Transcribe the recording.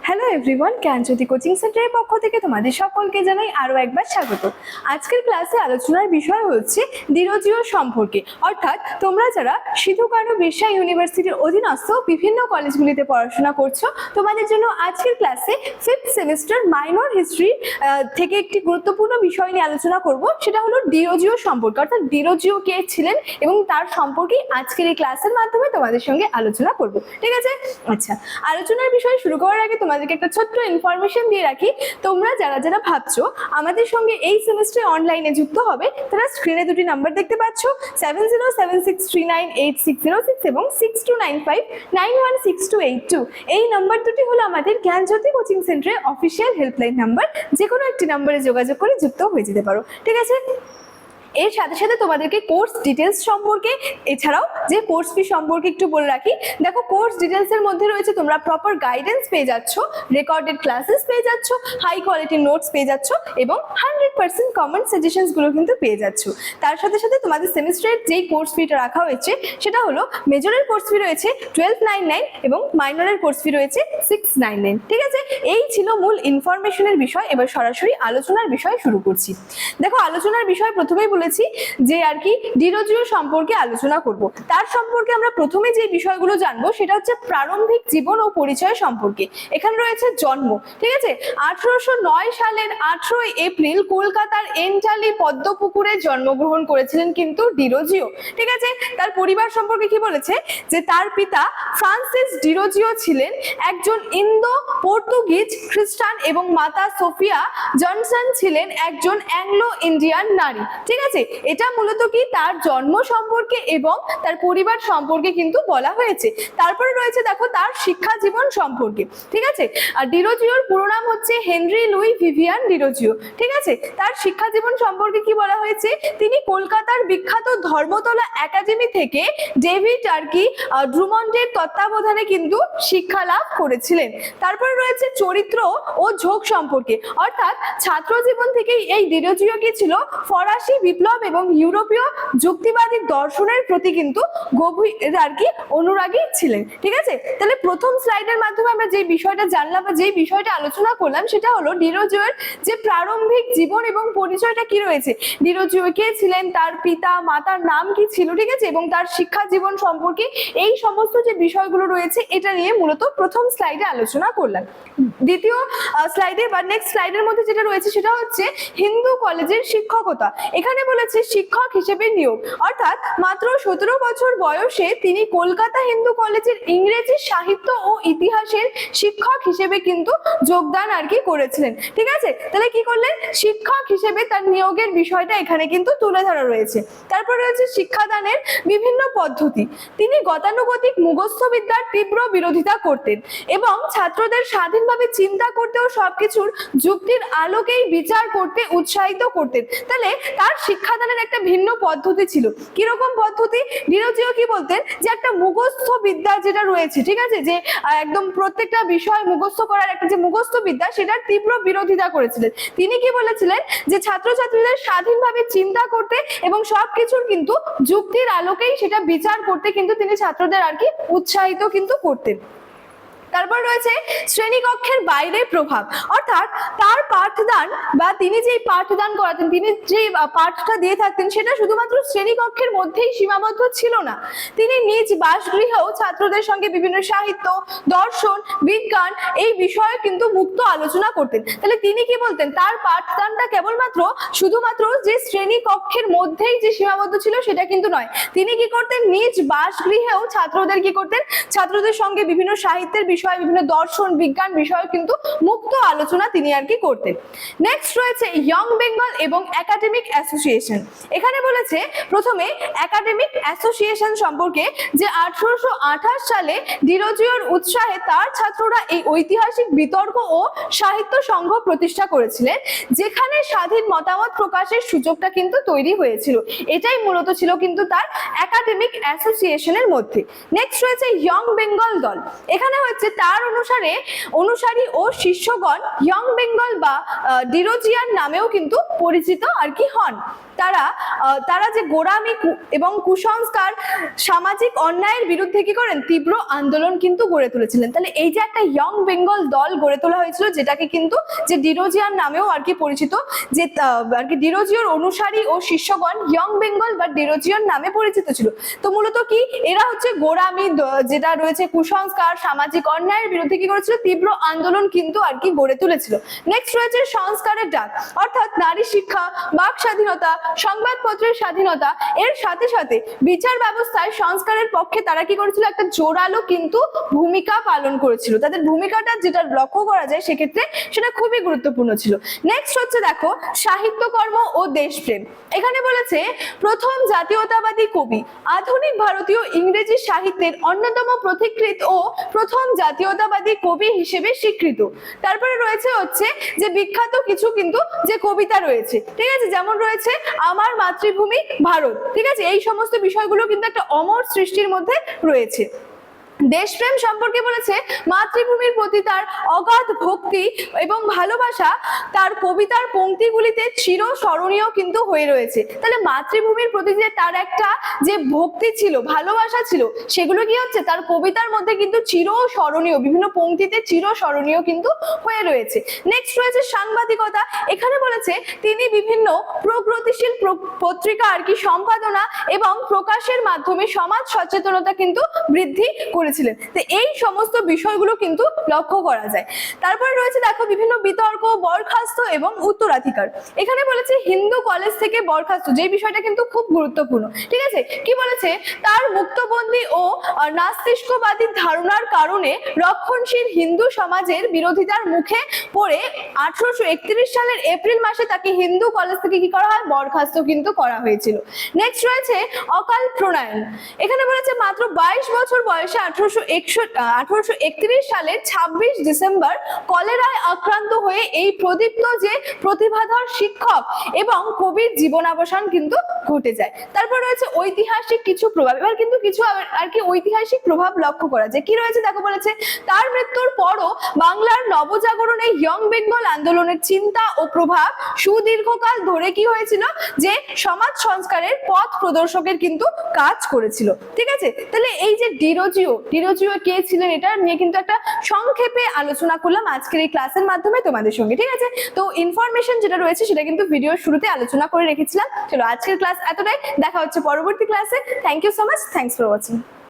Hello everyone, জ্ঞানজ্যোতি coaching সেন্টারের পক্ষ থেকে তোমাদের সকলকে জানাই আরও একবার স্বাগত। আজকের ক্লাসে আলোচনার বিষয় হচ্ছে ডিরোজিও সম্পর্কে, অর্থাৎ তোমরা যারা সিধু কানু বিরসা ইউনিভার্সিটির অধীনস্থ বিভিন্ন কলেজগুলিতে পড়াশোনা করছো, তোমাদের জন্য আজকের ক্লাসে 5th সেমিস্টার মাইনর হিস্ট্রি থেকে একটি গুরুত্বপূর্ণ বিষয় নিয়ে আলোচনা করব, সেটা হলো ডিরোজিও সম্পর্কে, অর্থাৎ ডিরোজিও কে ছিলেন এবং তার সম্পর্কে আজকের এই ক্লাসের মাধ্যমে তোমাদের সঙ্গে আলোচনা করব। ঠিক আছে? আচ্ছা, আলোচনার বিষয় শুরু করার আগে তোমাদেরকে একটা ছোট্ট ইনফরমেশন দিয়ে রাখি। তোমরা যারা যারা ভাবছো আমাদের সঙ্গে এই সেমিস্টারে অনলাইনে যুক্ত হবে, তারা স্ক্রিনে দুটি নাম্বার দেখতে পাচ্ছ, 7076398606 এবং 6295916282। এই নাম্বার দুটি হলো আমাদের জ্ঞানজ্যোতি কোচিং সেন্টারের অফিসিয়াল হেল্পলাইন নাম্বার। যে কোনো একটি নাম্বারে যোগাযোগ করে যুক্ত হয়ে যেতে পারো। ঠিক আছে? এর সাথে সাথে তোমাদেরকে কোর্স ডিটেলস সম্পর্কে, এছাড়াও যে কোর্স ফি সম্পর্কে একটু বলে রাখি। দেখো, কোর্স ডিটেলস এর মধ্যে রয়েছে তোমরা প্রপার গাইডেন্স পেয়ে যাচ্ছ, রেকর্ডেড ক্লাসেস পেয়ে যাচ্ছ, হাই কোয়ালিটি নোটস পেয়ে যাচ্ছ এবং 100% কমন সাজেশনস গুলো কিন্তু পেয়ে যাচ্ছ। তার সাথে সাথে তোমাদের সেমিস্টারের যেই কোর্স ফিটা রাখা হয়েছে সেটা হলো মেজরের কোর্স ফি রয়েছে 1299 এবং মাইনরের কোর্স ফি রয়েছে 699। ঠিক আছে? এই ছিল মূল ইনফরমেশনের বিষয়। এবার সরাসরি আলোচনার বিষয় শুরু করছি। দেখো, আলোচনার বিষয় প্রথমেই বলেছি যে আর কি ডিরোজিও সম্পর্কে আলোচনা করব। তার সম্পর্কে আমরা প্রথমে যে বিষয়গুলো জানবো সেটা হচ্ছে প্রারম্ভিক জীবন ও পরিচয় সম্পর্কে। এখানে রয়েছে জন্ম। ঠিক আছে? 1809 সালের 18 এপ্রিল কলকাতার এন্টালি পদ্মপুকুরে জন্মগ্রহণ করেছিলেন কিন্তু ডিরোজিও। ঠিক আছে? তার পরিবার সম্পর্কে কি বলেছে যে তার পিতা ফ্রান্সিস ডিরোজিও ছিলেন একজন ইন্দো পর্তুগিজ খ্রিস্টান এবং মাতা সোফিয়া জনসন ছিলেন একজন অ্যাংলো ইন্ডিয়ান নারী। ঠিক আছে? এটা মূলত কি তার জন্ম সম্পর্কে এবং তার পরিবার সম্পর্কে কিন্তু বলা হয়েছে। তারপরে রয়েছে দেখো তার শিক্ষা জীবন সম্পর্কে। ঠিক আছে? আর ডিরোজিওর পুরো নাম হচ্ছে হেনরি লুই ভিভিয়ান ডিরোজিও। ঠিক আছে? তার শিক্ষা জীবন সম্পর্কে কি বলা হয়েছে, তিনি কলকাতার বিখ্যাত ধর্মতলা একাডেমি থেকে ডেভিড আর কি ড্রুমন্ডের তত্ত্বাবধানে কিন্তু শিক্ষা লাভ করেছিলেন। তারপরে রয়েছে চরিত্র ও ঝোঁক সম্পর্কে, অর্থাৎ ছাত্র জীবন থেকেই এই ডিরোজিও কি ছিল ফরাসি বিপ্লব এবং ইউরোপীয় যুক্তিবাদী দর্শনের প্রতি কিন্তু গভীর আর কি অনুরাগী ছিলেন। ঠিক আছে? তাহলে প্রথম স্লাইডের মাধ্যমে আমরা যে বিষয়টা জানলাম বা যে বিষয়টা আলোচনা করলাম সেটা হলো ডিরোজিওর যে প্রারম্ভিক জীবন এবং পরিচয়টা কি রয়েছে, ডিরোজিও কে ছিলেন, তার পিতা মাতার নাম কি ছিল, ঠিক আছে, এবং তার শিক্ষা জীবন সম্পর্কে এই সমস্ত যে বিষয়গুলো রয়েছে এটা নিয়ে মূলত প্রথম স্লাইডে আলোচনা করলাম। দ্বিতীয় স্লাইডে বা নেক্সট স্লাইডের মধ্যে যেটা রয়েছে সেটা হচ্ছে হিন্দু কলেজের শিক্ষকতা। এখানে বলেছে শিক্ষক হিসেবে নিয়োগ, অর্থাৎ মাত্র 17 বছর বয়সে তিনি কলকাতা হিন্দু কলেজের ইংরেজি সাহিত্য ও ইতিহাসের শিক্ষক হিসেবে কিন্তু যোগদান আর কি করেছিলেন। ঠিক আছে? তাহলে কি করলেন, শিক্ষক হিসেবে তার নিয়োগের বিষয়টা এখানে কিন্তু তুলে ধরা রয়েছে। তারপর রয়েছে শিক্ষাদানের বিভিন্ন পদ্ধতি। তিনি গতানুগতিক মুখস্থ বিদ্যার তীব্র বিরোধিতা করতেন এবং ছাত্রদের স্বাধীনভাবে চিন্তা করতে ও সবকিছুর যুক্তির আলোকেই বিচার করতে উৎসাহিত করতেন। তাহলে তার শিক্ষাদানের একটা ভিন্ন পদ্ধতি ছিল। কিরকম পদ্ধতি? ডিরোজিও কি বলতেন যে একটা মুখস্থ বিদ্যা যেটা রয়েছে, ঠিক আছে, যে একদম প্রত্যেকটা বিষয় মুখস্থ করার একটা যে মুখস্থ বিদ্যা সেটার তীব্র বিরোধিতা করেছিলেন। তিনি কি বলেছিলেন যে ছাত্রছাত্রীদের স্বাধীনভাবে চিন্তা করতে এবং সবকিছুর কিন্তু যুক্তির আলোকেই সেটা বিচার করতে কিন্তু তিনি ছাত্রদের আর কি উৎসাহিত কিন্তু করতেন। তারপর রয়েছে শ্রেণীকক্ষের বাইরে প্রভাব, অর্থাৎ তার পাঠদান বা তিনি যেই পাঠদান করাতেন, তিনি যে পাঠটা দিয়ে থাকতেন সেটা শুধুমাত্র শ্রেণীকক্ষের মধ্যেই সীমাবদ্ধ ছিল না। তিনি নিজ বাসগৃহেও ছাত্রদের সঙ্গে বিভিন্ন সাহিত্য, দর্শন, বিজ্ঞান এই বিষয়ে কিন্তু মুক্ত আলোচনা করতেন। তাহলে তিনি কি বলতেন, তার পাঠদানটা কেবলমাত্র শুধুমাত্র যে শ্রেণীকক্ষের মধ্যেই যে সীমাবদ্ধ ছিল সেটা কিন্তু নয়। তিনি কি করতেন, নিজ বাসগৃহেও ছাত্রদের কি করতেন, ছাত্রদের সঙ্গে বিভিন্ন সাহিত্যের বিষয়, বিভিন্ন দর্শন, বিজ্ঞান বিষয়ে কিন্তু মুক্ত আলোচনা তিনি আর কি করতেন। নেক্সট রয়েছে ইয়ং বেঙ্গল এবং একাডেমিক অ্যাসোসিয়েশন। এখানে বলেছে প্রথমে একাডেমিক অ্যাসোসিয়েশন সম্পর্কে যে 1828 সালে ডিরোজিওর উৎসাহে তার ছাত্ররা এই ঐতিহাসিক বিতর্ক ও সাহিত্য সংঘ প্রতিষ্ঠা করেছিলেন, যেখানে স্বাধীন মতামত প্রকাশের সুযোগটা কিন্তু তৈরি হয়েছিল। এটাই মূলত ছিল কিন্তু তার একাডেমিক অ্যাসোসিয়েশনের মধ্যে। নেক্সট রয়েছে ইয়ং বেঙ্গল দল। এখানে হচ্ছে তার অনুসারী ও শিষ্যগণ ইয়ং বেঙ্গল বা ডিরোজিয়ান নামেও কিন্তু পরিচিত আর কি হন। তারা যে গোঁড়ামি এবং কুসংস্কার, সামাজিক অন্যায়ের বিরুদ্ধে কি করেন, তীব্র আন্দোলন কিন্তু গড়ে তুলেছিলেন। তাহলে এই যে একটা ইয়ং বেঙ্গল দল গড়ে তোলা হয়েছিল, যেটাকে কিন্তু যে ডিরোজিয়ান নামেও আর কি পরিচিত, যে আর কি ডিরোজিওর অনুসারী ও শিষ্যগণ ইয়ং বেঙ্গল বা ডিরোজিয়ান নামে পরিচিত ছিল। তো মূলত কি এরা হচ্ছে গোঁড়ামি, যেটা রয়েছে কুসংস্কার, সামাজিক অন্যায়ের বিরুদ্ধে কি করেছিল, তীব্র আন্দোলন কিন্তু আর কি গড়ে তুলেছিল। নেক্সট রয়েছে সংস্কারের ডাক, অর্থাৎ নারী শিক্ষা, বাক স্বাধীনতা, সংবাদপত্রের স্বাধীনতা, এর সাথে সাথে বিচার ব্যবস্থায় সংস্কারের পক্ষে তারা কি করেছিল, একটা জোরালো কিন্তু ভূমিকা পালন করেছিল। তাদের ভূমিকাটা যেটা লক্ষ্য করা যায় সেক্ষেত্রে সেটা খুবই গুরুত্বপূর্ণ ছিল। নেক্সট হচ্ছে দেখো সাহিত্যকর্ম ও দেশপ্রেম। এখানে বলেছে প্রথম জাতীয়তাবাদী কবি, আধুনিক ভারতীয় ইংরেজি সাহিত্যের অন্যতম পথিকৃৎ ও প্রথম জাতীয়তাবাদী কবি হিসেবে স্বীকৃত। তারপরে রয়েছে হচ্ছে যে বিখ্যাত কিছু কিন্তু যে কবিতা রয়েছে, ঠিক আছে, যেমন রয়েছে আমার মাতৃভূমি ভারত, ঠিক আছে, এই সমস্ত বিষয়গুলো কিন্তু একটা অমর সৃষ্টির মধ্যে রয়েছে। দেশপ্রেম সম্পর্কে বলেছে মাতৃভূমির প্রতি তার অগাধ ভক্তি এবং ভালোবাসা তার কবিতার পংক্তিগুলিতে চিরস্মরণীয় কিন্তু হয়ে রয়েছে। তাহলে মাতৃভূমির প্রতি যে তার একটা যে ভক্তি ছিল, ভালোবাসা ছিল, সেগুলো কি হচ্ছে তার কবিতার মধ্যে কিন্তু চিরস্মরণীয়, বিভিন্ন পংক্তিতে চিরস্মরণীয় কিন্তু হয়ে রয়েছে। নেক্সট রয়েছে সাংবাদিকতা। এখানে বলেছে তিনি বিভিন্ন প্রগতিশীল পত্রিকা আর কি সম্পাদনা এবং প্রকাশের মাধ্যমে সমাজ সচেতনতা কিন্তু বৃদ্ধি করেছিলেন। তো এই সমস্ত বিষয়গুলো কিন্তু লক্ষ্য করা যায়। তারপরে রয়েছে দেখো বিভিন্ন বিতর্ক, বরখাস্ত এবং উত্তরাধিকার। এখানে বলেছে হিন্দু কলেজ থেকে বরখাস্ত, যে বিষয়টা কিন্তু খুব গুরুত্বপূর্ণ, ঠিক আছে, কি বলেছে তার মুক্তবন্দী ও নাস্তিস্কবাদী ধারণার কারণে রক্ষণশীল হিন্দু সমাজের বিরোধিতার মুখে পড়ে 1831 সালের এপ্রিল মাসে তাকে হিন্দু কলেজ থেকে কি করা হয়, বরখাস্ত কিন্তু করা হয়েছিল। নেক্সট রয়েছে অকাল প্রণয়ন। এখানে বলেছে মাত্র 22 বছর বয়সে 1831 সালের 26 ডিসেম্বর কলেরায় আক্রান্ত হয়ে এই প্রদীপ্ত যে প্রতিভাধর শিক্ষক এবং কবির জীবনাবসান কিন্তু ঘটে যায়। তারপর রয়েছে ঐতিহাসিক কিছু প্রভাব। এবার কিন্তু কিছু আর কি ঐতিহাসিক প্রভাব লক্ষ্য করা যায়। কি রয়েছে দেখো, বলেছে তার মৃত্যুর পরও বাংলার নবজাগরণে ইয়ং বেঙ্গল আন্দোলনের চিন্তা ও প্রভাব সুদীর্ঘকাল ধরে কি হয়েছিল, যে সমাজ সংস্কারের পথ প্রদর্শকের কিন্তু কাজ করেছিল। ঠিক আছে, তাহলে এই যে ডিরোজিও কে ছিলেন, এটা নিয়ে কিন্তু একটা সংক্ষেপে আলোচনা করলাম আজকের এই ক্লাসের মাধ্যমে তোমাদের সঙ্গে। ঠিক আছে, তো ইনফরমেশন যেটা রয়েছে সেটা কিন্তু ভিডিওর শুরুতে আলোচনা করে রেখেছিলাম। চলো আজকের ক্লাস এতটাই, দেখা হচ্ছে পরবর্তী ক্লাসে। Thank you so much, thanks for watching.